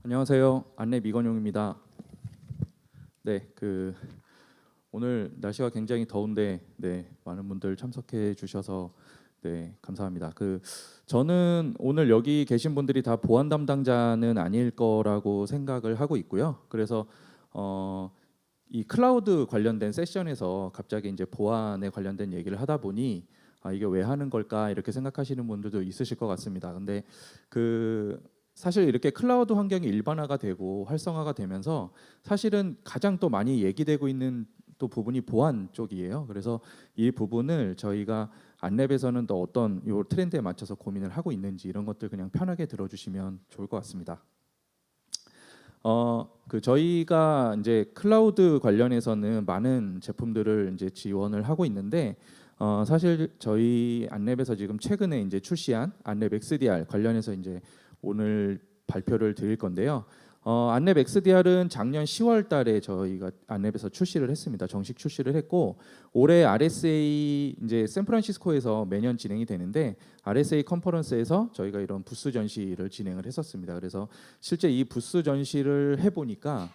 안녕하세요. 안내 미건용입니다. 네, 오늘 날씨가 굉장히 더운데 많은 분들 참석해 주셔서 감사합니다. 저는 오늘 여기 계신 분들이 다 보안 담당자는 아닐 거라고 생각을 하고 있고요. 그래서 이 클라우드 관련된 세션에서 갑자기 이제 보안에 관련된 얘기를 하다 보니 이게 왜 하는 걸까 이렇게 생각하시는 분들도 있으실 것 같습니다. 근데 사실 이렇게 클라우드 환경이 일반화가 되고 활성화가 되면서 사실은 가장 또 많이 얘기되고 있는 또 부분이 보안 쪽이에요. 그래서 이 부분을 저희가 안랩에서는 또 어떤 요 트렌드에 맞춰서 고민을 하고 있는지 이런 것들 그냥 편하게 들어주시면 좋을 것 같습니다. 저희가 이제 클라우드 관련해서는 많은 제품들을 이제 지원을 하고 있는데 사실 저희 안랩에서 지금 최근에 이제 출시한 안랩 XDR 관련해서 이제 오늘 발표를 드릴 건데요. 안랩 XDR은 작년 10월 달에 저희가 안랩에서 출시를 했습니다. 정식 출시를 했고 올해 RSA 이제 샌프란시스코에서 매년 진행이 되는데 RSA 컨퍼런스에서 저희가 이런 부스 전시를 진행을 했었습니다. 그래서 실제 이 부스 전시를 해보니까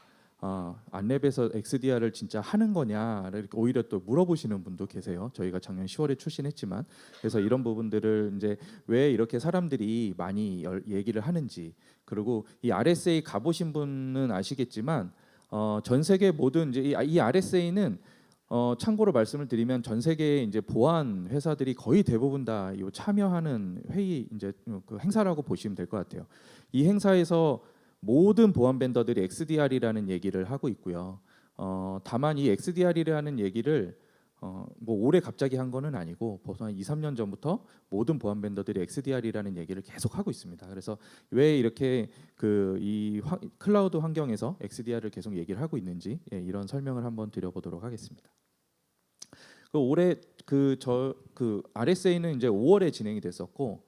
안랩에서 XDR을 진짜 하는 거냐를 오히려 또 물어보시는 분도 계세요. 저희가 작년 10월에 출시했지만 그래서 이런 부분들을 이제 왜 이렇게 사람들이 많이 얘기를 하는지 그리고 이 RSA 가보신 분은 아시겠지만 전 세계 모든 이제 이 RSA는 참고로 말씀을 드리면 전 세계 이제 보안 회사들이 거의 대부분 다 참여하는 회의 이제 그 행사라고 보시면 될 것 같아요. 이 행사에서 모든 보안 벤더들이 XDR이라는 얘기를 하고 있고요. 다만 이 XDR이라는 얘기를 뭐 올해 갑자기 한 거는 아니고 벌써 한 2, 3년 전부터 모든 보안 벤더들이 XDR이라는 얘기를 계속 하고 있습니다. 그래서 왜 이렇게 클라우드 환경에서 XDR을 계속 얘기를 하고 있는지 이런 설명을 한번 드려보도록 하겠습니다. 올해 RSA는 이제 5월에 진행이 됐었고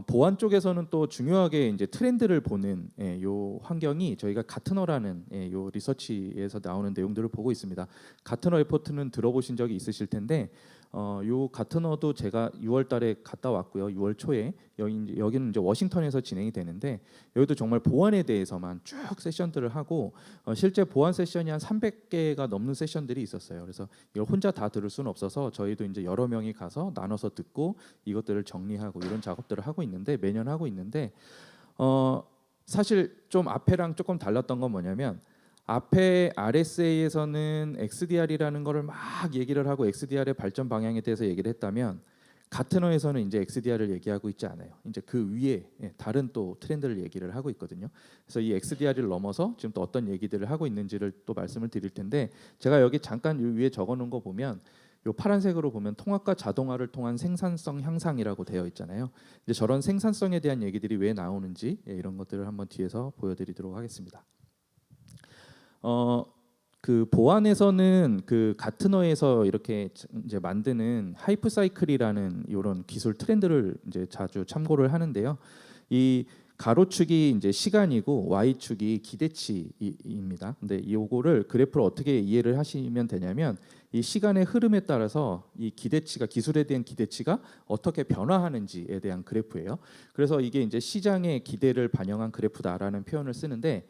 보안 쪽에서는 또 중요하게 이제 트렌드를 보는 요 환경이 저희가 가트너라는 요 리서치에서 나오는 내용들을 보고 있습니다. 가트너 리포트는 들어보신 적이 있으실 텐데 요 가트너도 제가 6월달에 갔다 왔고요. 6월 초에 여기는 이제 워싱턴에서 진행이 되는데 여기도 정말 보안에 대해서만 쭉 세션들을 하고 실제 보안 세션이 한 300개가 넘는 세션들이 있었어요. 그래서 이걸 혼자 다 들을 수는 없어서 저희도 이제 여러 명이 가서 나눠서 듣고 이것들을 정리하고 이런 작업들을 하고 있는데 매년 하고 있는데 사실 좀 앞에랑 조금 달랐던 건 뭐냐면 앞에 RSA에서는 XDR이라는 거를 막 얘기를 하고 XDR의 발전 방향에 대해서 얘기를 했다면 가트너에서는 이제 XDR을 얘기하고 있지 않아요. 이제 그 위에 다른 또 트렌드를 얘기를 하고 있거든요. 그래서 이 XDR을 넘어서 지금 또 어떤 얘기들을 하고 있는지를 또 말씀을 드릴 텐데 제가 여기 잠깐 위에 적어놓은 거 보면 요 파란색으로 보면 통합과 자동화를 통한 생산성 향상이라고 되어 있잖아요. 이제 저런 생산성에 대한 얘기들이 왜 나오는지 이런 것들을 한번 뒤에서 보여드리도록 하겠습니다. 보안에서는 가트너에서 이렇게 이제 만드는 하이프 사이클이라는 이런 기술 트렌드를 이제 자주 참고를 하는데요. 이 가로축이 이제 시간이고 Y축이 기대치입니다. 근데 요거를 그래프를 어떻게 이해를 하시면 되냐면 이 시간의 흐름에 따라서 이 기대치가 기술에 대한 기대치가 어떻게 변화하는지에 대한 그래프예요. 그래서 이게 이제 시장의 기대를 반영한 그래프다라는 표현을 쓰는데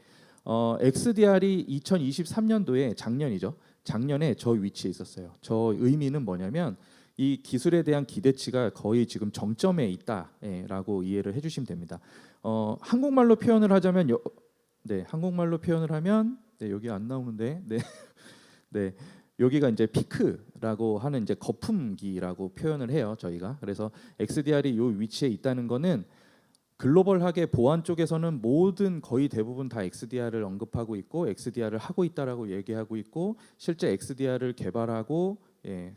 XDR이 2023년도에 작년이죠. 작년에 저 위치에 있었어요. 저 의미는 뭐냐면 이 기술에 대한 기대치가 거의 지금 정점에 있다라고 이해를 해주시면 됩니다. 한국말로 표현을 하자면 한국말로 표현을 하면 여기 안 나오는데 여기가 이제 피크라고 하는 이제 거품기라고 표현을 해요. 저희가 그래서 XDR이 이 위치에 있다는 거는 글로벌하게 보안 쪽에서는 모든 거의 대부분 다 XDR을 언급하고 있고 XDR을 하고 있다라고 얘기하고 있고 실제 XDR을 개발하고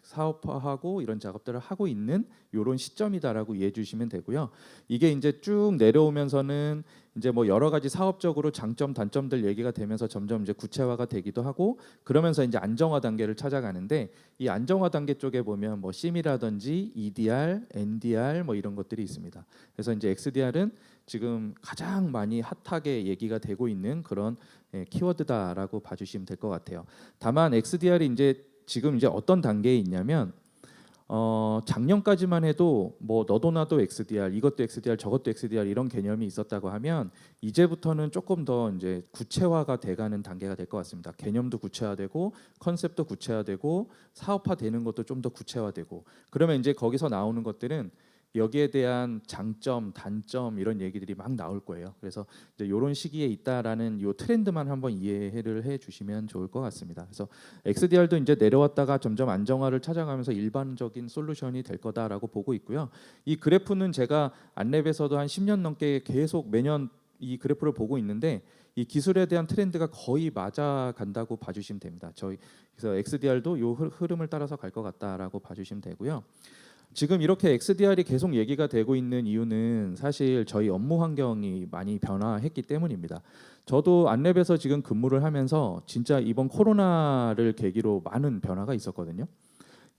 사업화하고 이런 작업들을 하고 있는 이런 시점이다라고 이해해 주시면 되고요. 이게 이제 쭉 내려오면서는 이제 뭐 여러 가지 사업적으로 장점 단점들 얘기가 되면서 점점 이제 구체화가 되기도 하고 그러면서 이제 안정화 단계를 찾아가는데 이 안정화 단계 쪽에 보면 뭐 SIEM이라든지 EDR, NDR 뭐 이런 것들이 있습니다. 그래서 이제 XDR은 지금 가장 많이 핫하게 얘기가 되고 있는 그런 키워드다라고 봐주시면 될 것 같아요. 다만 XDR이 이제 지금 이제 어떤 단계에 있냐면 작년까지만 해도 뭐 너도 나도 XDR, 이것도 XDR, 저것도 XDR 이런 개념이 있었다고 하면 이제부터는 조금 더 이제 구체화가 돼가는 단계가 될 것 같습니다. 개념도 구체화되고 컨셉도 구체화되고 사업화되는 것도 좀 더 구체화되고 그러면 이제 거기서 나오는 것들은 여기에 대한 장점, 단점 이런 얘기들이 막 나올 거예요. 그래서 이제 이런 시기에 있다라는 이 트렌드만 한번 이해를 해주시면 좋을 것 같습니다. 그래서 XDR도 이제 내려왔다가 점점 안정화를 찾아가면서 일반적인 솔루션이 될 거다라고 보고 있고요. 이 그래프는 제가 안랩에서도 한 10년 넘게 계속 매년 이 그래프를 보고 있는데 이 기술에 대한 트렌드가 거의 맞아간다고 봐주시면 됩니다. 그래서 XDR도 이 흐름을 따라서 갈 것 같다라고 봐주시면 되고요. 지금 이렇게 XDR이 계속 얘기가 되고 있는 이유는 사실 저희 업무 환경이 많이 변화했기 때문입니다. 저도 안랩에서 지금 근무를 하면서 진짜 이번 코로나를 계기로 많은 변화가 있었거든요.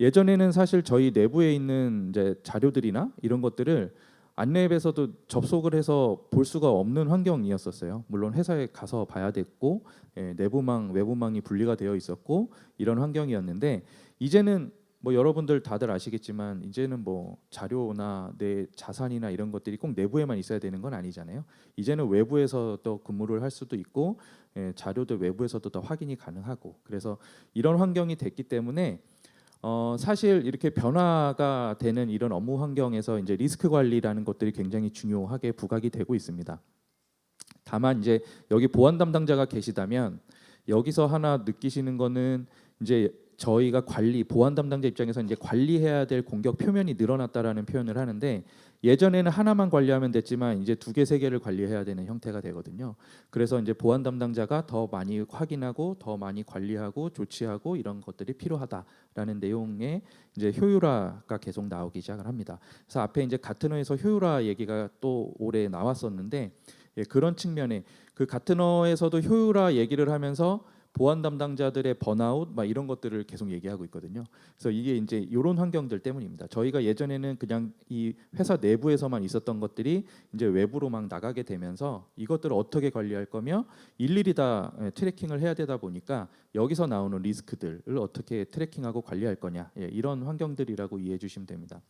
예전에는 사실 저희 내부에 있는 이제 자료들이나 이런 것들을 안랩에서도 접속을 해서 볼 수가 없는 환경이었었어요. 물론 회사에 가서 봐야 됐고 내부망, 외부망이 분리가 되어 있었고 이런 환경이었는데 이제는 뭐 여러분들 다들 아시겠지만 이제는 뭐 자료나 내 자산이나 이런 것들이 꼭 내부에만 있어야 되는 건 아니잖아요. 이제는 외부에서도 근무를 할 수도 있고 자료도 외부에서도 더 확인이 가능하고 그래서 이런 환경이 됐기 때문에 사실 이렇게 변화가 되는 이런 업무 환경에서 이제 리스크 관리라는 것들이 굉장히 중요하게 부각이 되고 있습니다. 다만 이제 여기 보안 담당자가 계시다면 여기서 하나 느끼시는 거는 이제 저희가 보안 담당자 입장에서 이제 관리해야 될 공격 표면이 늘어났다라는 표현을 하는데 예전에는 하나만 관리하면 됐지만 이제 2개, 3개를 관리해야 되는 형태가 되거든요. 그래서 이제 보안 담당자가 더 많이 확인하고 더 많이 관리하고 조치하고 이런 것들이 필요하다라는 내용의 이제 효율화가 계속 나오기 시작을 합니다. 그래서 앞에 이제 가트너에서 효율화 얘기가 또 올해 나왔었는데 그런 측면에 그 가트너에서도 효율화 얘기를 하면서 보안 담당자들의 번아웃 막 이런 것들을 계속 얘기하고 있거든요. 그래서 이게 이제 이런 환경들 때문입니다. 저희가 예전에는 그냥 이 회사 내부에서만 있었던 것들이 이제 외부로 막 나가게 되면서 이것들을 어떻게 관리할 거며 일일이 다 트래킹을 해야 되다 보니까 여기서 나오는 리스크들을 어떻게 트래킹하고 관리할 거냐 이런 환경들이라고 이해해 주시면 됩니다.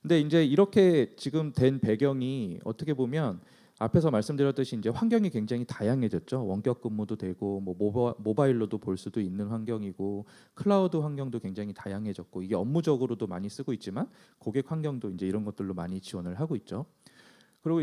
근데 이제 이렇게 지금 된 배경이 어떻게 보면 앞에서 말씀드렸듯이 이제 환경이 굉장히 다양해졌죠. 원격 근무도 되고 뭐 모바일로도 볼 수도 있는 환경이고 클라우드 환경도 굉장히 다양해졌고 이게 업무적으로도 많이 쓰고 있지만 고객 환경도 이제 이런 것들로 많이 지원을 하고 있죠. 그리고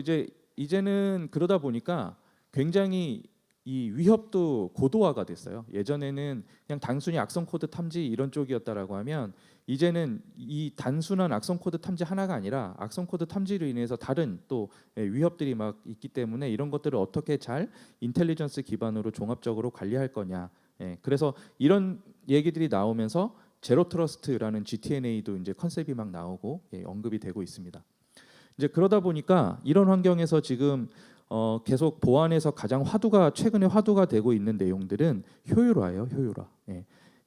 이제는 그러다 보니까 굉장히 이 위협도 고도화가 됐어요. 예전에는 그냥 단순히 악성 코드 탐지 이런 쪽이었다라고 하면 이제는 이 단순한 악성 코드 탐지 하나가 아니라 악성 코드 탐지로 인해서 다른 또 위협들이 막 있기 때문에 이런 것들을 어떻게 잘 인텔리전스 기반으로 종합적으로 관리할 거냐. 그래서 이런 얘기들이 나오면서 제로 트러스트라는 GTNA도 이제 컨셉이 막 나오고 언급이 되고 있습니다. 이제 그러다 보니까 이런 환경에서 지금 계속 보안에서 가장 최근에 화두가 되고 있는 내용들은 효율화예요. 효율화.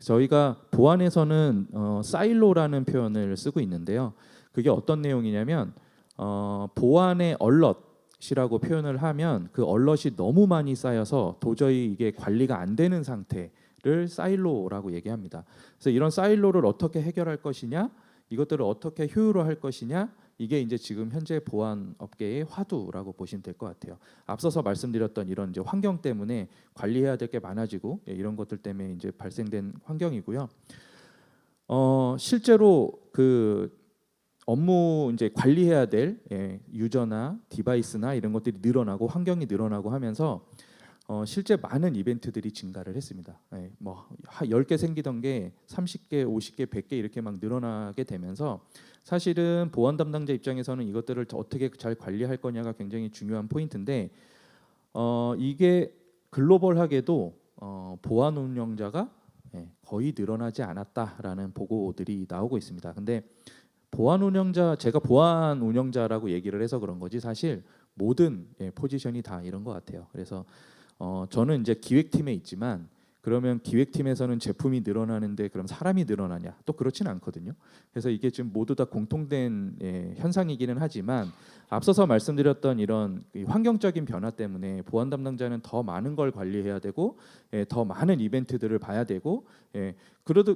저희가 보안에서는 사일로라는 표현을 쓰고 있는데요. 그게 어떤 내용이냐면 보안의 얼럿이라고 표현을 하면 그 얼럿이 너무 많이 쌓여서 도저히 이게 관리가 안 되는 상태를 사일로라고 얘기합니다. 그래서 이런 사일로를 어떻게 해결할 것이냐, 이것들을 어떻게 효율화할 것이냐, 이게 이제 지금 현재 보안 업계의 화두라고 보시면 될 것 같아요. 앞서서 말씀드렸던 이런 이제 환경 때문에 관리해야 될 게 많아지고 이런 것들 때문에 이제 발생된 환경이고요. 실제로 그 업무 이제 관리해야 될 유저나 디바이스나 이런 것들이 늘어나고 환경이 늘어나고 하면서 실제 많은 이벤트들이 증가를 했습니다. 뭐 10개 생기던 게 30개, 50개, 100개 이렇게 막 늘어나게 되면서 사실은 보안 담당자 입장에서는 이것들을 어떻게 잘 관리할 거냐가 굉장히 중요한 포인트인데 이게 글로벌하게도 보안 운영자가 거의 늘어나지 않았다라는 보고들이 나오고 있습니다. 근데 제가 보안 운영자라고 얘기를 해서 그런 거지 사실 모든 포지션이 다 이런 것 같아요. 그래서 저는 이제 기획팀에 있지만 그러면 기획팀에서는 제품이 늘어나는데 그럼 사람이 늘어나냐? 또 그렇지는 않거든요. 그래서 이게 지금 모두 다 공통된 현상이기는 하지만 앞서서 말씀드렸던 이런 환경적인 변화 때문에 보안 담당자는 더 많은 걸 관리해야 되고 더 많은 이벤트들을 봐야 되고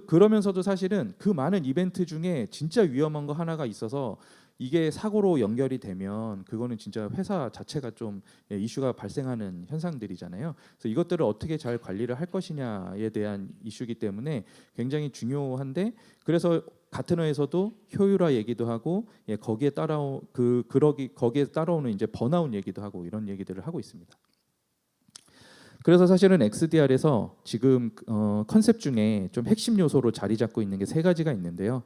그러면서도 사실은 그 많은 이벤트 중에 진짜 위험한 거 하나가 있어서 이게 사고로 연결이 되면 그거는 진짜 회사 자체가 좀 이슈가 발생하는 현상들이잖아요. 그래서 이것들을 어떻게 잘 관리를 할 것이냐에 대한 이슈이기 때문에 굉장히 중요한데 그래서 가트너에서도 효율화 얘기도 하고 거기에 따라오는 이제 번아웃 얘기도 하고 이런 얘기들을 하고 있습니다. 그래서 사실은 XDR에서 지금 컨셉 중에 좀 핵심 요소로 자리 잡고 있는 게 세 가지가 있는데요.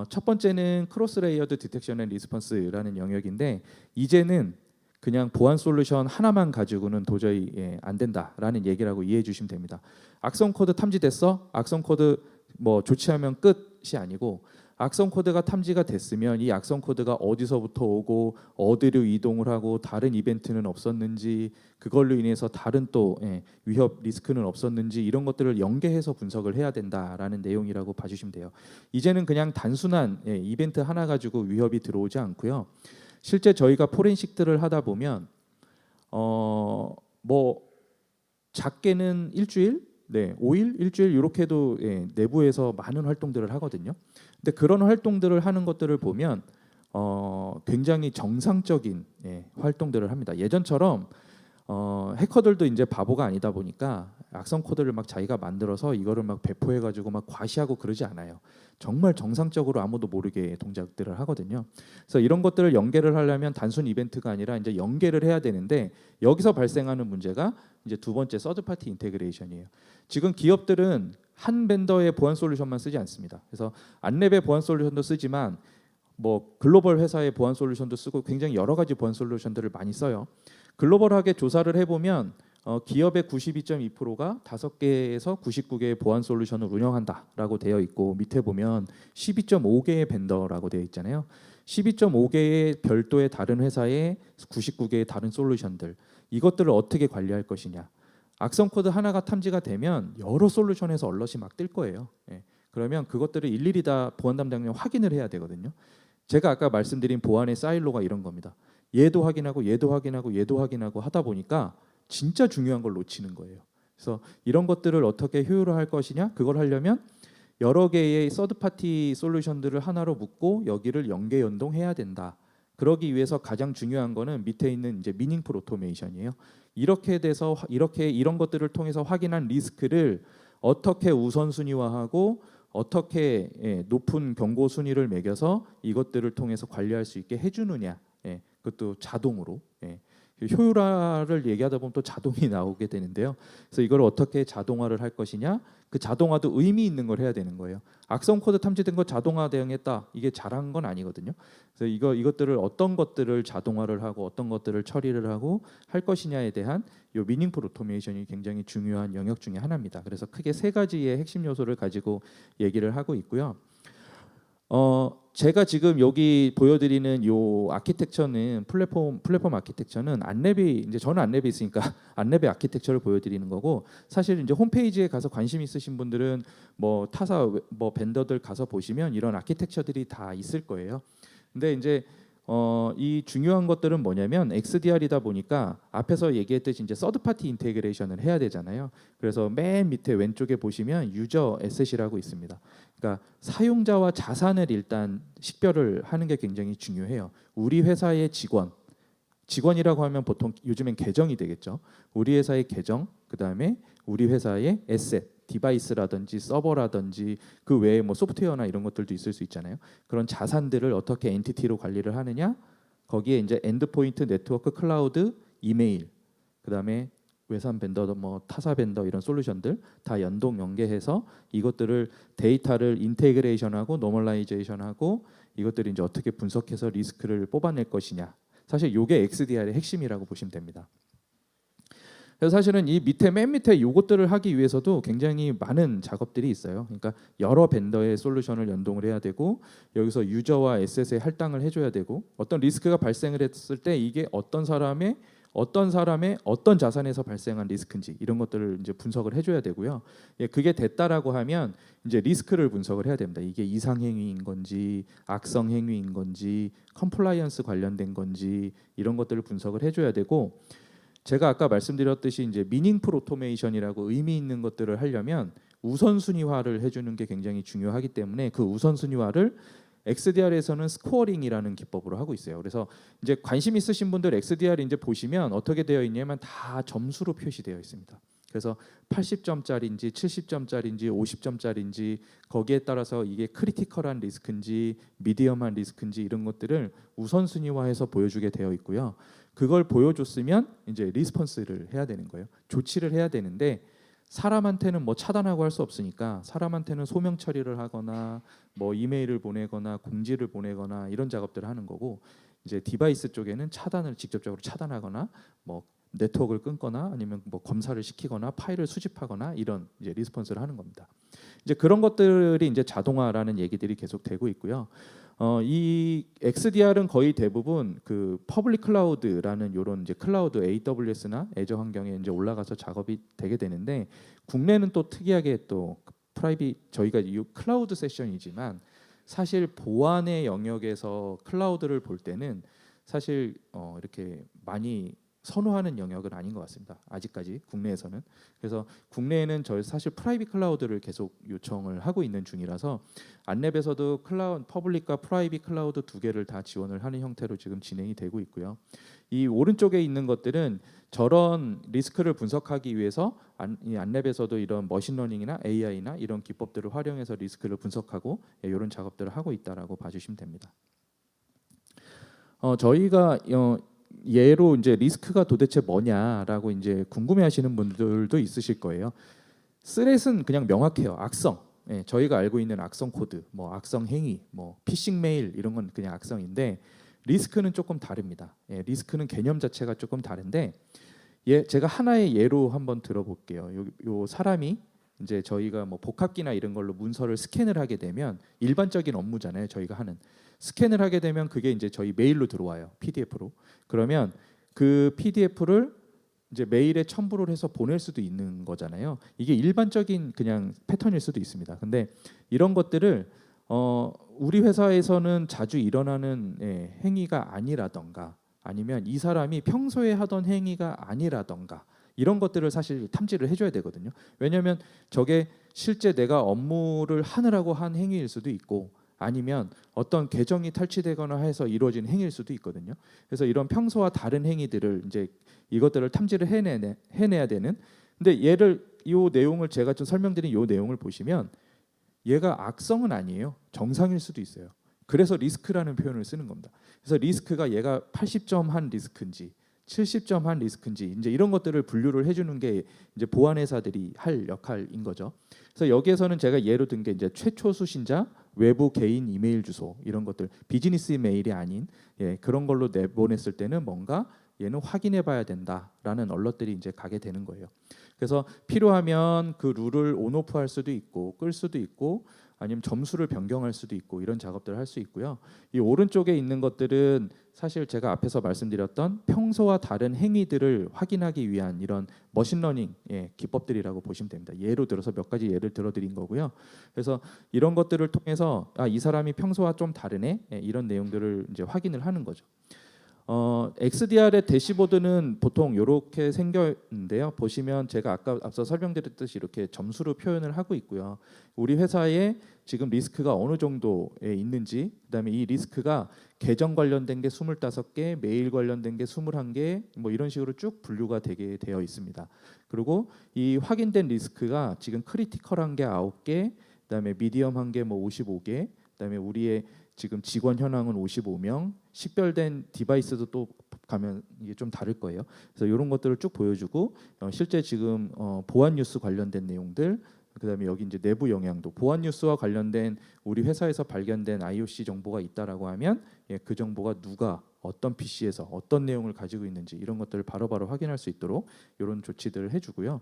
첫 번째는 크로스 레이어드 디텍션 앤 리스폰스라는 영역인데 이제는 그냥 보안 솔루션 하나만 가지고는 도저히 안 된다라는 얘기를 하고 이해해 주시면 됩니다. 악성 코드 탐지됐어? 악성 코드 뭐 조치하면 끝이 아니고 악성 코드가 탐지가 됐으면 이 악성 코드가 어디서부터 오고 어디로 이동을 하고 다른 이벤트는 없었는지 그걸로 인해서 다른 또 위협 리스크는 없었는지 이런 것들을 연계해서 분석을 해야 된다라는 내용이라고 봐주시면 돼요. 이제는 그냥 단순한 이벤트 하나 가지고 위협이 들어오지 않고요. 실제 저희가 포렌식들을 하다 보면 뭐 작게는 일주일, 5일, 일주일 이렇게도 내부에서 많은 활동들을 하거든요. 근데 그런 활동들을 하는 것들을 보면 굉장히 정상적인 활동들을 합니다. 예전처럼 해커들도 이제 바보가 아니다 보니까 악성 코드를 막 자기가 만들어서 이거를 막 배포해가지고 막 과시하고 그러지 않아요. 정말 정상적으로 아무도 모르게 동작들을 하거든요. 그래서 이런 것들을 연계를 하려면 단순 이벤트가 아니라 이제 연계를 해야 되는데 여기서 발생하는 문제가 이제 두 번째 서드 파티 인테그레이션이에요. 지금 기업들은 한 벤더의 보안 솔루션만 쓰지 않습니다. 그래서 안랩의 보안 솔루션도 쓰지만 뭐 글로벌 회사의 보안 솔루션도 쓰고 굉장히 여러 가지 보안 솔루션들을 많이 써요. 글로벌하게 조사를 해보면 기업의 92.2%가 5개에서 99개의 보안 솔루션을 운영한다라고 되어 있고 밑에 보면 12.5개의 벤더라고 되어 있잖아요. 12.5개의 별도의 다른 회사의 99개의 다른 솔루션들 이것들을 어떻게 관리할 것이냐. 악성 코드 하나가 탐지가 되면 여러 솔루션에서 얼럿이 막 뜰 거예요. 그러면 그것들을 일일이 다 보안 담당자가 확인을 해야 되거든요. 제가 아까 말씀드린 보안의 사일로가 이런 겁니다. 얘도 확인하고 얘도 확인하고 얘도 확인하고 하다 보니까 진짜 중요한 걸 놓치는 거예요. 그래서 이런 것들을 어떻게 효율화할 것이냐 그걸 하려면 여러 개의 서드 파티 솔루션들을 하나로 묶고 여기를 연계 연동해야 된다. 그러기 위해서 가장 중요한 거는 밑에 있는 이제 미닝풀 오토메이션이에요. 이렇게 돼서 이런 것들을 통해서 확인한 리스크를 어떻게 우선순위화하고 어떻게 높은 경고 순위를 매겨서 이것들을 통해서 관리할 수 있게 해주느냐. 그것도 자동으로. 효율화를 얘기하다 보면 또 자동이 나오게 되는데요. 그래서 이걸 어떻게 자동화를 할 것이냐. 그 자동화도 의미 있는 걸 해야 되는 거예요. 악성 코드 탐지된 거 자동화 대응했다. 이게 잘한 건 아니거든요. 그래서 이것들을 어떤 것들을 자동화를 하고 어떤 것들을 처리를 하고 할 것이냐에 대한 이 미닝풀 오토메이션이 굉장히 중요한 영역 중에 하나입니다. 그래서 크게 세 가지의 핵심 요소를 가지고 얘기를 하고 있고요. 제가 지금 여기 보여드리는 요 아키텍처는 플랫폼 아키텍처는 안랩이 이제 저는 안랩이 있으니까 안랩의 아키텍처를 보여드리는 거고 사실 이제 홈페이지에 가서 관심 있으신 분들은 뭐 타사 뭐 벤더들 가서 보시면 이런 아키텍처들이 다 있을 거예요. 근데 이제 이 중요한 것들은 뭐냐면 XDR이다 보니까 앞에서 얘기했듯이 이제 서드 파티 인테그레이션을 해야 되잖아요. 그래서 맨 밑에 왼쪽에 보시면 유저 에셋이라고 있습니다. 그러니까 사용자와 자산을 일단 식별을 하는 게 굉장히 중요해요. 우리 회사의 직원이라고 하면 보통 요즘엔 계정이 되겠죠. 우리 회사의 계정, 그다음에 우리 회사의 에셋, 디바이스라든지 서버라든지 그 외에 뭐 소프트웨어나 이런 것들도 있을 수 있잖아요. 그런 자산들을 어떻게 엔티티로 관리를 하느냐? 거기에 이제 엔드포인트, 네트워크, 클라우드, 이메일, 그다음에 외산 벤더, 뭐 타사 벤더 이런 솔루션들 다 연계해서 이것들을 데이터를 인테그레이션하고 노멀라이제이션하고 이것들을 이제 어떻게 분석해서 리스크를 뽑아낼 것이냐. 사실 이게 XDR의 핵심이라고 보시면 됩니다. 그래서 사실은 이 맨 밑에 이것들을 하기 위해서도 굉장히 많은 작업들이 있어요. 그러니까 여러 벤더의 솔루션을 연동을 해야 되고 여기서 유저와 에셋에 할당을 해줘야 되고 어떤 리스크가 발생을 했을 때 이게 어떤 사람의 어떤 사람의 어떤 자산에서 발생한 리스크인지 이런 것들을 이제 분석을 해줘야 되고요. 예, 그게 됐다라고 하면 이제 리스크를 분석을 해야 됩니다. 이게 이상 행위인 건지 악성 행위인 건지 컴플라이언스 관련된 건지 이런 것들을 분석을 해줘야 되고, 제가 아까 말씀드렸듯이 이제 미닝풀 오토메이션이라고 의미 있는 것들을 하려면 우선순위화를 해주는 게 굉장히 중요하기 때문에 그 우선순위화를 XDR에서는 스코어링이라는 기법으로 하고 있어요. 그래서 이제 관심 있으신 분들 XDR 이제 보시면 어떻게 되어 있냐면 다 점수로 표시되어 있습니다. 그래서 80점짜리인지 70점짜리인지 50점짜리인지 거기에 따라서 이게 크리티컬한 리스크인지 미디엄한 리스크인지 이런 것들을 우선순위화해서 보여주게 되어 있고요. 그걸 보여줬으면 이제 리스폰스를 해야 되는 거예요. 조치를 해야 되는데 사람한테는 뭐 차단하고 할 수 없으니까 사람한테는 소명 처리를 하거나 뭐 이메일을 보내거나 공지를 보내거나 이런 작업들을 하는 거고, 이제 디바이스 쪽에는 차단을 직접적으로 차단하거나 뭐 네트워크를 끊거나 아니면 뭐 검사를 시키거나 파일을 수집하거나 이런 이제 리스폰스를 하는 겁니다. 이제 그런 것들이 이제 자동화라는 얘기들이 계속 되고 있고요. 이 XDR은 거의 대부분 그 퍼블릭 클라우드라는 요런 이제 클라우드 AWS나 애저 환경에 이제 올라가서 작업이 되게 되는데, 국내는 또 특이하게 또 프라이빗, 저희가 이 클라우드 세션이지만 사실 보안의 영역에서 클라우드를 볼 때는 사실 이렇게 많이 선호하는 영역은 아닌 것 같습니다. 아직까지 국내에서는. 그래서 국내에는 저희 사실 프라이빗 클라우드를 계속 요청을 하고 있는 중이라서 안랩에서도 클라우드 퍼블릭과 프라이빗 클라우드 두 개를 다 지원을 하는 형태로 지금 진행이 되고 있고요. 이 오른쪽에 있는 것들은 저런 리스크를 분석하기 위해서 이 안랩에서도 이런 머신러닝이나 AI나 이런 기법들을 활용해서 리스크를 분석하고 이런 작업들을 하고 있다라고 봐주시면 됩니다. 저희가 예로 이제 리스크가 도대체 뭐냐라고 이제 궁금해하시는 분들도 있으실 거예요. 스렛은 그냥 명확해요. 악성. 예, 저희가 알고 있는 악성 코드, 뭐 악성 행위, 뭐 피싱 메일 이런 건 그냥 악성인데, 리스크는 조금 다릅니다. 예, 리스크는 개념 자체가 조금 다른데, 제가 하나의 예로 한번 들어볼게요. 요 사람이 이제 저희가 뭐 복합기나 이런 걸로 문서를 스캔을 하게 되면 일반적인 업무잖아요. 저희가 하는 스캔을 하게 되면 그게 이제 저희 메일로 들어와요. PDF로. 그러면 그 PDF를 이제 메일에 첨부를 해서 보낼 수도 있는 거잖아요. 이게 일반적인 그냥 패턴일 수도 있습니다. 근데 이런 것들을 우리 회사에서는 자주 일어나는 행위가 아니라던가, 아니면 이 사람이 평소에 하던 행위가 아니라던가 이런 것들을 사실 탐지를 해줘야 되거든요. 왜냐하면 저게 실제 내가 업무를 하느라고 한 행위일 수도 있고, 아니면 어떤 계정이 탈취되거나 해서 이루어진 행위일 수도 있거든요. 그래서 이런 평소와 다른 행위들을 이제 이것들을 탐지를 해내야 되는. 근데 이 내용을 제가 좀 설명드린 이 내용을 보시면 얘가 악성은 아니에요. 정상일 수도 있어요. 그래서 리스크라는 표현을 쓰는 겁니다. 그래서 리스크가 얘가 80점 한 리스크인지 70점 한 리스크인지 이제 이런 것들을 분류를 해주는 게 이제 보안 회사들이 할 역할인 거죠. 그래서 여기에서는 제가 예로 든 게 이제 최초 수신자, 외부 개인 이메일 주소 이런 것들, 비즈니스 메일이 아닌 그런 걸로 내보냈을 때는 뭔가 얘는 확인해봐야 된다라는 얼럿들이 이제 가게 되는 거예요. 그래서 필요하면 그 룰을 온오프할 수도 있고 끌 수도 있고 아니면 점수를 변경할 수도 있고 이런 작업들을 할 수 있고요. 이 오른쪽에 있는 것들은 사실 제가 앞에서 말씀드렸던 평소와 다른 행위들을 확인하기 위한 이런 머신러닝 기법들이라고 보시면 됩니다. 예로 들어서 몇 가지 예를 들어드린 거고요. 그래서 이런 것들을 통해서 이 사람이 평소와 좀 다르네 이런 내용들을 이제 확인을 하는 거죠. XDR의 대시보드는 보통 이렇게 생겼는데요. 보시면 제가 아까 앞서 설명드렸듯이 이렇게 점수로 표현을 하고 있고요. 우리 회사에 지금 리스크가 어느 정도에 있는지, 그다음에 이 리스크가 계정 관련된 게 25개, 메일 관련된 게 21개, 뭐 이런 식으로 쭉 분류가 되게 되어 있습니다. 그리고 이 확인된 리스크가 지금 크리티컬한 게 9개, 그다음에 미디엄한 게 뭐 55개, 그다음에 우리의 지금 직원 현황은 55명, 식별된 디바이스도 또 가면 이게 좀 다를 거예요. 그래서 이런 것들을 쭉 보여주고 실제 지금 보안 뉴스 관련된 내용들, 그다음에 여기 이제 내부 영향도, 보안 뉴스와 관련된 우리 회사에서 발견된 IOC 정보가 있다라고 하면 그 정보가 누가 어떤 PC에서 어떤 내용을 가지고 있는지 이런 것들을 바로바로 확인할 수 있도록 이런 조치들을 해주고요.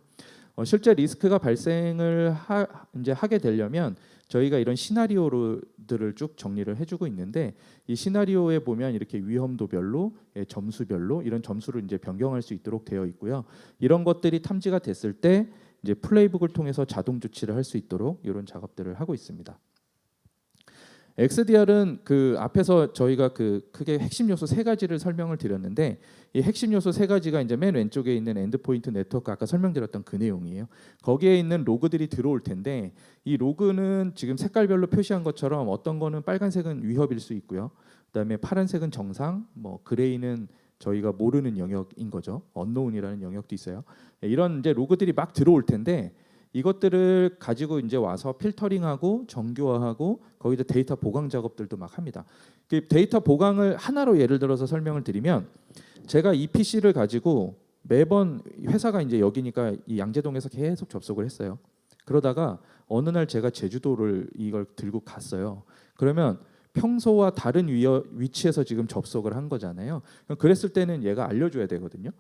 실제 리스크가 발생을 이제 하게 되려면 저희가 이런 시나리오들을 쭉 정리를 해주고 있는데 이 시나리오에 보면 이렇게 위험도별로 점수별로 이런 점수를 이제 변경할 수 있도록 되어 있고요. 이런 것들이 탐지가 됐을 때 이제 플레이북을 통해서 자동 조치를 할 수 있도록 이런 작업들을 하고 있습니다. XDR은 그 앞에서 저희가 그 크게 핵심 요소 세 가지를 설명을 드렸는데 이 핵심 요소 세 가지가 이제 맨 왼쪽에 있는 엔드포인트 네트워크 아까 설명드렸던 그 내용이에요. 거기에 있는 로그들이 들어올 텐데 이 로그는 지금 색깔별로 표시한 것처럼 어떤 거는 빨간색은 위협일 수 있고요. 그다음에 파란색은 정상, 뭐 그레이는 저희가 모르는 영역인 거죠. 언노운이라는 영역도 있어요. 이런 이제 로그들이 막 들어올 텐데 이것들을 가지고 이제 와서 필터링하고 정교화하고 거기다 데이터 보강 작업들도 막 합니다. 그 데이터 보강을 하나로 예를 들어서 설명을 드리면 제가 이 PC를 가지고 매번 회사가 이제 여기니까 이 양재동에서 계속 접속을 했어요. 그러다가 어느 날 제가 제주도를 이걸 들고 갔어요. 그러면 평소와 다른 위치에서 지금 접속을 한 거잖아요. 그랬을 때는 얘가 알려줘야 되거든요.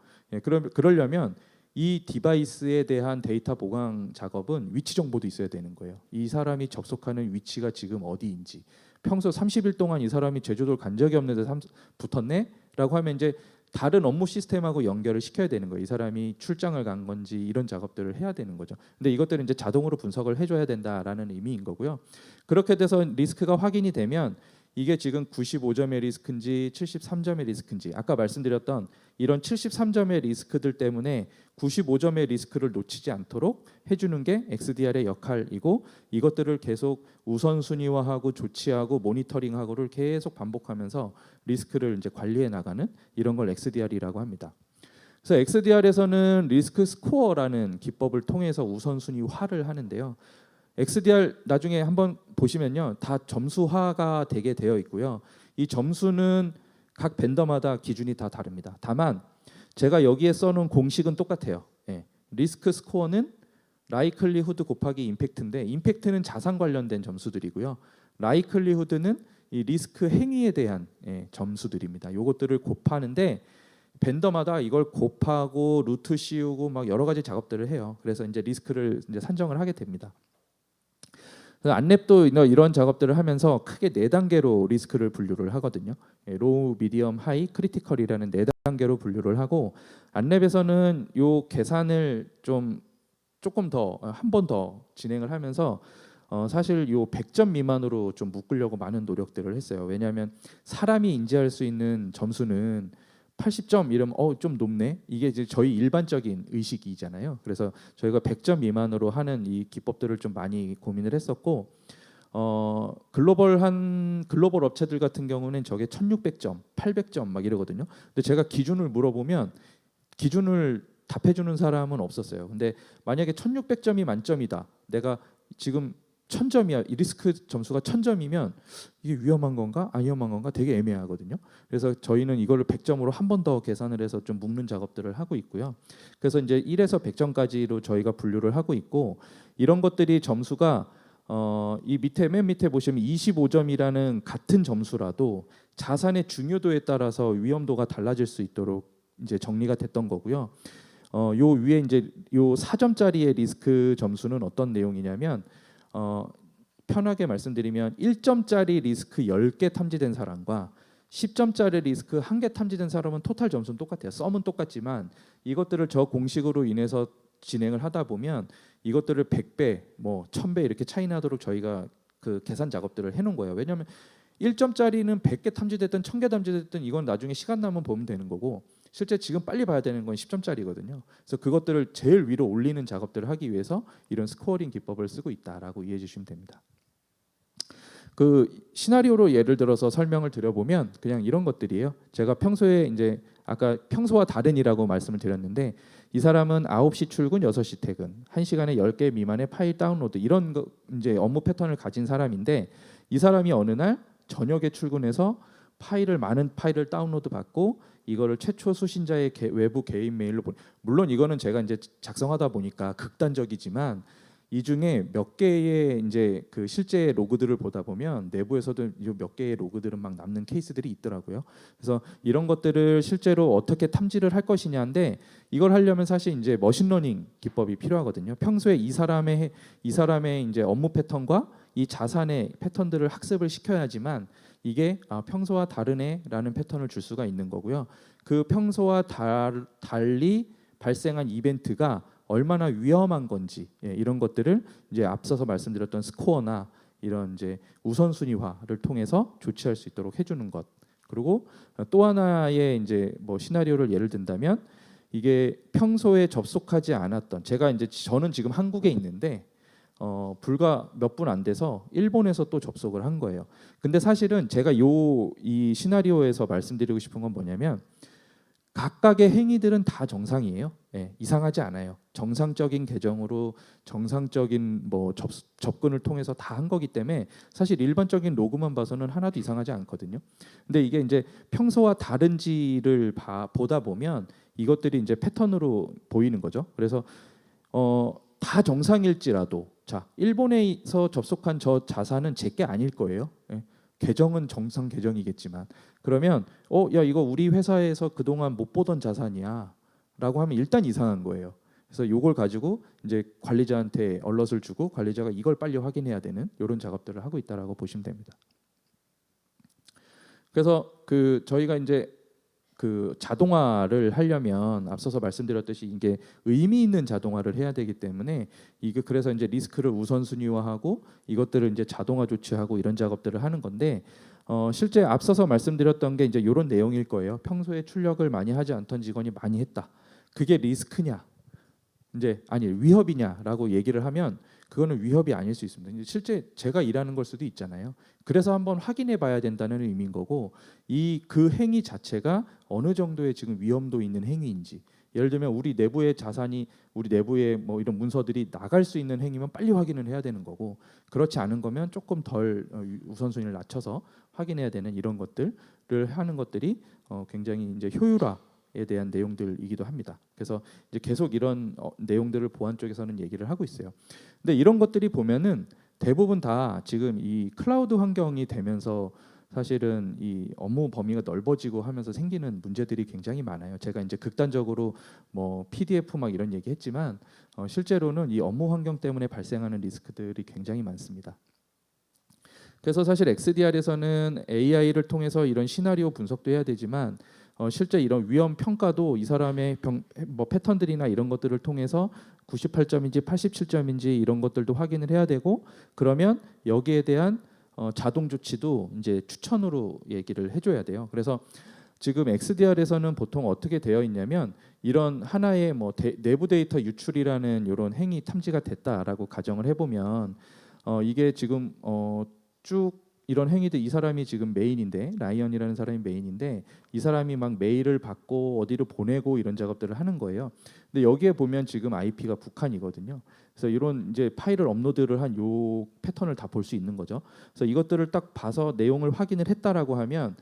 그러려면 이 디바이스에 대한 데이터 보강 작업은 위치 정보도 있어야 되는 거예요. 이 사람이 접속하는 위치가 지금 어디인지, 평소 30일 동안 이 사람이 제주도를 간 적이 없는데 붙었네? 라고 하면 이제 다른 업무 시스템하고 연결을 시켜야 되는 거예요. 이 사람이 출장을 간 건지 이런 작업들을 해야 되는 거죠. 근데 이것들은 이제 자동으로 분석을 해줘야 된다라는 의미인 거고요. 그렇게 돼서 리스크가 확인이 되면 이게 지금 95점의 리스크인지 73점의 리스크인지 아까 말씀드렸던 이런 73점의 리스크들 때문에 95점의 리스크를 놓치지 않도록 해주는 게 XDR의 역할이고 이것들을 계속 우선순위화하고 조치하고 모니터링하고를 계속 반복하면서 리스크를 이제 관리해 나가는 이런 걸 XDR이라고 합니다. 그래서 XDR에서는 리스크 스코어라는 기법을 통해서 우선순위화를 하는데요. XDR 나중에 한번 보시면요, 다 점수화가 되게 되어 있고요. 이 점수는 각 벤더마다 기준이 다 다릅니다. 다만 제가 여기에 써놓은 공식은 똑같아요. 리스크 스코어는 라이클리후드 곱하기 임팩트인데 임팩트는 자산 관련된 점수들이고요. 라이클리후드는 이 리스크 행위에 대한 점수들입니다. 요것들을 곱하는데 벤더마다 이걸 곱하고 루트 씌우고 막 여러 가지 작업들을 해요. 그래서 이제 리스크를 이제 산정을 하게 됩니다. 안랩도 이런 작업들을 하면서 크게 4단계로 리스크를 분류를 하거든요. 로우, 미디엄, 하이, 크리티컬이라는 4단계로 분류를 하고 안랩에서는 요 계산을 조금 더 한 번 더 진행을 하면서 사실 요 100점 미만으로 좀 묶으려고 많은 노력들을 했어요. 왜냐하면 사람이 인지할 수 있는 점수는 80점 이러면 좀 높네. 이게 이제 저희 일반적인 의식이잖아요. 그래서 저희가 100점 미만으로 하는 이 기법들을 좀 많이 고민을 했었고 글로벌 업체들 같은 경우는 저게 1600점, 800점 막 이러거든요. 근데 제가 기준을 물어보면 기준을 답해주는 사람은 없었어요. 근데 만약에 1600점이 만점이다. 내가 지금 1000점이야. 이 리스크 점수가 1000점이면 이게 위험한 건가 안 위험한 건가 되게 애매하거든요. 그래서 저희는 이거를 100점으로 한 번 더 계산을 해서 좀 묶는 작업들을 하고 있고요. 그래서 이제 1에서 100점까지로 저희가 분류를 하고 있고 이런 것들이 점수가 이 맨 밑에 보시면 25점이라는 같은 점수라도 자산의 중요도에 따라서 위험도가 달라질 수 있도록 이제 정리가 됐던 거고요. 요 위에 이제 요 4점짜리의 리스크 점수는 어떤 내용이냐면 편하게 말씀드리면 1점짜리 리스크 10개 탐지된 사람과 10점짜리 리스크 1개 탐지된 사람은 토탈 점수는 똑같아요. 썸은 똑같지만 이것들을 저 공식으로 인해서 진행을 하다 보면 이것들을 100배, 뭐 1000배 이렇게 차이 나도록 저희가 그 계산 작업들을 해놓은 거예요. 왜냐하면 1점짜리는 100개 탐지됐든 1000개 탐지됐든 이건 나중에 시간 나면 보면 되는 거고 실제 지금 빨리 봐야 되는 건 10점짜리거든요. 그래서 그것들을 제일 위로 올리는 작업들을 하기 위해서 이런 스코어링 기법을 쓰고 있다라고 이해해 주시면 됩니다. 그 시나리오로 예를 들어서 설명을 드려보면 그냥 이런 것들이에요. 제가 평소에 이제 아까 평소와 다른이라고 말씀을 드렸는데 이 사람은 9시 출근, 6시 퇴근, 1시간에 10개 미만의 파일 다운로드 이런 거 이제 업무 패턴을 가진 사람인데 이 사람이 어느 날 저녁에 출근해서 많은 파일을 다운로드 받고 이거를 최초 수신자의 외부 개인 메일로 물론 이거는 제가 이제 작성하다 보니까 극단적이지만 이 중에 몇 개의 이제 그 실제 로그들을 보다 보면 내부에서도 몇 개의 로그들은 막 남는 케이스들이 있더라고요. 그래서 이런 것들을 실제로 어떻게 탐지를 할 것이냐인데 이걸 하려면 사실 이제 머신러닝 기법이 필요하거든요. 평소에 이 사람의 이제 업무 패턴과 이 자산의 패턴들을 학습을 시켜야지만 이게 평소와 다르네라는 패턴을 줄 수가 있는 거고요. 그 평소와 달리 발생한 이벤트가 얼마나 위험한 건지 이런 것들을 이제 앞서서 말씀드렸던 스코어나 이런 이제 우선순위화를 통해서 조치할 수 있도록 해주는 것. 그리고 또 하나의 이제 뭐 시나리오를 예를 든다면 이게 평소에 접속하지 않았던 저는 지금 한국에 있는데 불과 몇 분 안 돼서 일본에서 또 접속을 한 거예요. 근데 사실은 제가 이 시나리오에서 말씀드리고 싶은 건 뭐냐면 각각의 행위들은 다 정상이에요. 이상하지 않아요. 정상적인 계정으로 정상적인 뭐 접근을 통해서 다 한 거기 때문에 사실 일반적인 로그만 봐서는 하나도 이상하지 않거든요. 근데 이게 이제 평소와 다른지를 보다 보면 이것들이 이제 패턴으로 보이는 거죠. 그래서 다 정상일지라도 자 일본에서 접속한 저 자산은 제게 아닐 거예요. 계정은 정상 계정이겠지만 그러면 야 이거 우리 회사에서 그동안 못 보던 자산이야 라고 하면 일단 이상한 거예요. 그래서 이걸 가지고 이제 관리자한테 얼럿을 주고 관리자가 이걸 빨리 확인해야 되는 이런 작업들을 하고 있다라고 보시면 됩니다. 그래서 저희가 이제 그 자동화를 하려면 앞서서 말씀드렸듯이 이게 의미 있는 자동화를 해야 되기 때문에 이게 그래서 이제 리스크를 우선순위화하고 이것들을 이제 자동화 조치하고 이런 작업들을 하는 건데 실제 앞서서 말씀드렸던 게 이제 이런 내용일 거예요. 평소에 출력을 많이 하지 않던 직원이 많이 했다. 그게 리스크냐? 이제 아니 위협이냐라고 얘기를 하면 그거는 위협이 아닐 수 있습니다. 실제 제가 일하는 걸 수도 있잖아요. 그래서 한번 확인해 봐야 된다는 의미인 거고 그 행위 자체가 어느 정도의 지금 위험도 있는 행위인지 예를 들면 우리 내부의 자산이 우리 내부의 뭐 이런 문서들이 나갈 수 있는 행위면 빨리 확인을 해야 되는 거고 그렇지 않은 거면 조금 덜 우선순위를 낮춰서 확인해야 되는 이런 것들을 하는 것들이 굉장히 이제 효율화에 대한 내용들이기도 합니다. 그래서 이제 계속 이런 내용들을 보안 쪽에서는 얘기를 하고 있어요. 근데 이런 것들이 보면은 대부분 다 지금 이 클라우드 환경이 되면서 사실은 이 업무 범위가 넓어지고 하면서 생기는 문제들이 굉장히 많아요. 제가 이제 극단적으로 뭐 PDF 막 이런 얘기했지만 실제로는 이 업무 환경 때문에 발생하는 리스크들이 굉장히 많습니다. 그래서 사실 XDR에서는 AI를 통해서 이런 시나리오 분석도 해야 되지만 실제 이런 위험 평가도 이 사람의 뭐 패턴들이나 이런 것들을 통해서 98점인지 87점인지 이런 것들도 확인을 해야 되고 그러면 여기에 대한 자동 조치도 이제 추천으로 얘기를 해줘야 돼요. 그래서 지금 XDR에서는 보통 어떻게 되어 있냐면 이런 하나의 뭐 내부 데이터 유출이라는 이런 행위 탐지가 됐다라고 가정을 해보면 이게 지금 쭉 이런 행위들 이 사람이 지금 메인인데 라이언이라는 사람이 메인인데 이 사람이 막 메일을 받고 어디로 보내고 이런 작업들을 하는 거예요. 근데 여기에 보면 지금 IP가 북한이거든요. 그래서 이런 이제 파일을 업로드를 한 요 패턴을 다 볼 수 있는 거죠. 그래서 이것들을 딱 봐서 내용을 확인을 했다라고 하면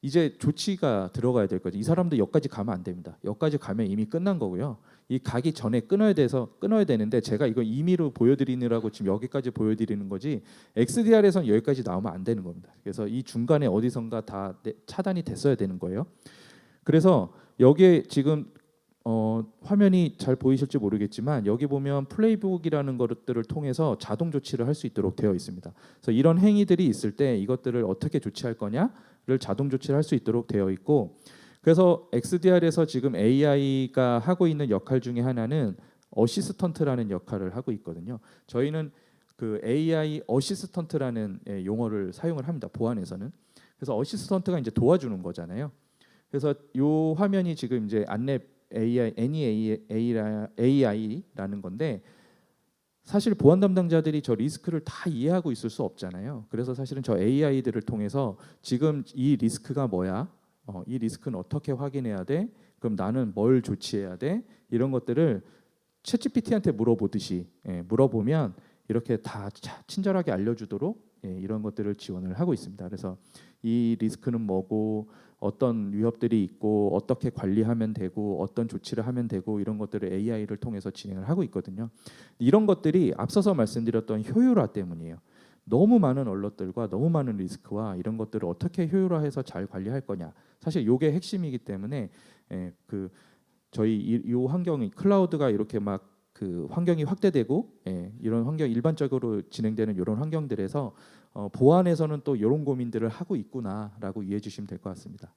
이제 조치가 들어가야 될 거죠. 이 사람도 여기까지 가면 안 됩니다. 여기까지 가면 이미 끝난 거고요. 이 가기 전에 끊어야 되는데 제가 이거 임의로 보여드리느라고 지금 여기까지 보여드리는 거지 XDR에서는 여기까지 나오면 안 되는 겁니다. 그래서 이 중간에 어디선가 다 차단이 됐어야 되는 거예요. 그래서 여기에 지금 화면이 잘 보이실지 모르겠지만 여기 보면 플레이북이라는 것들을 통해서 자동 조치를 할 수 있도록 되어 있습니다. 그래서 이런 행위들이 있을 때 이것들을 어떻게 조치할 거냐를 자동 조치를 할 수 있도록 되어 있고 그래서 XDR에서 지금 AI가 하고 있는 역할 중에 하나는 어시스턴트라는 역할을 하고 있거든요. 저희는 그 AI 어시스턴트라는 용어를 사용을 합니다. 보안에서는. 그래서 어시스턴트가 이제 도와주는 거잖아요. 그래서 이 화면이 지금 이제 안랩 AI라는 건데 사실 보안 담당자들이 저 리스크를 다 이해하고 있을 수 없잖아요. 그래서 사실은 저 AI들을 통해서 지금 이 리스크가 뭐야? 이 리스크는 어떻게 확인해야 돼? 그럼 나는 뭘 조치해야 돼? 이런 것들을 챗GPT한테 물어보듯이 물어보면 이렇게 다 친절하게 알려주도록 이런 것들을 지원을 하고 있습니다. 그래서 이 리스크는 뭐고 어떤 위협들이 있고 어떻게 관리하면 되고 어떤 조치를 하면 되고 이런 것들을 AI를 통해서 진행을 하고 있거든요. 이런 것들이 앞서서 말씀드렸던 효율화 때문이에요. 너무 많은 언론들과 너무 많은 리스크와 이런 것들을 어떻게 효율화해서 잘 관리할 거냐. 사실 이게 핵심이기 때문에 그 저희 이 환경이 클라우드가 이렇게 막 그 환경이 확대되고 이런 환경 일반적으로 진행되는 이런 환경들에서 보안에서는 또 이런 고민들을 하고 있구나라고 이해해 주시면 될 것 같습니다.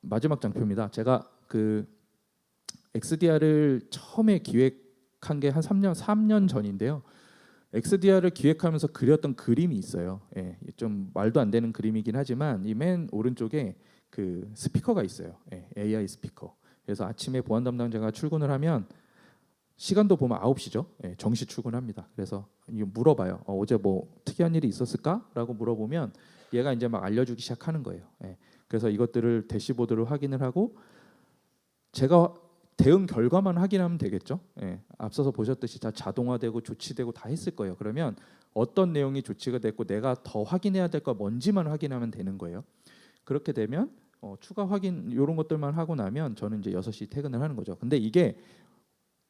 마지막 장표입니다. 제가 그 XDR을 처음에 기획한 게 한 3년 전인데요. XDR을 기획하면서 그렸던 그림이 있어요. 좀 말도 안 되는 그림이긴 하지만 이 맨 오른쪽에 그 스피커가 있어요. AI 스피커. 그래서 아침에 보안 담당자가 출근을 하면 시간도 보면 9시죠. 정시 출근합니다. 그래서 물어봐요. 어제 뭐 특이한 일이 있었을까?라고 물어보면 얘가 이제 막 알려주기 시작하는 거예요. 그래서 이것들을 대시보드로 확인을 하고 제가 대응 결과만 확인하면 되겠죠. 앞서서 보셨듯이 다 자동화되고 조치되고 다 했을 거예요. 그러면 어떤 내용이 조치가 됐고 내가 더 확인해야 될 거 뭔지만 확인하면 되는 거예요. 그렇게 되면 추가 확인 이런 것들만 하고 나면 저는 이제 6시 퇴근을 하는 거죠. 근데 이게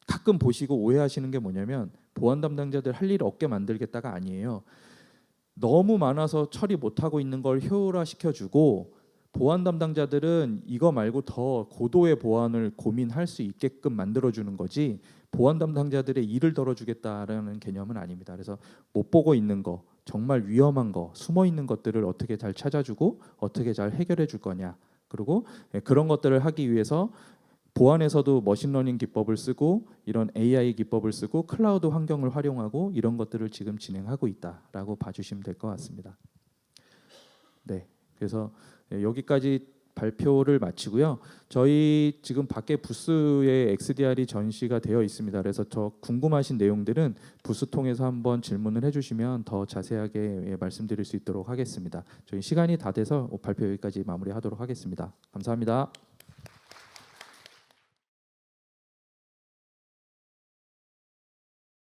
가끔 보시고 오해하시는 게 뭐냐면 보안 담당자들 할 일 없게 만들겠다가 아니에요. 너무 많아서 처리 못하고 있는 걸 효율화시켜주고 보안 담당자들은 이거 말고 더 고도의 보안을 고민할 수 있게끔 만들어주는 거지 보안 담당자들의 일을 덜어주겠다라는 개념은 아닙니다. 그래서 못 보고 있는 거, 정말 위험한 거, 숨어 있는 것들을 어떻게 잘 찾아주고 어떻게 잘 해결해 줄 거냐. 그리고 그런 것들을 하기 위해서 보안에서도 머신러닝 기법을 쓰고 이런 AI 기법을 쓰고 클라우드 환경을 활용하고 이런 것들을 지금 진행하고 있다라고 봐주시면 될 것 같습니다. 네, 그래서 여기까지 발표를 마치고요. 저희 지금 밖에 부스에 XDR이 전시가 되어 있습니다. 그래서 저 궁금하신 내용들은 부스 통해서 한번 질문을 해주시면 더 자세하게 말씀드릴 수 있도록 하겠습니다. 저희 시간이 다 돼서 발표 여기까지 마무리하도록 하겠습니다. 감사합니다.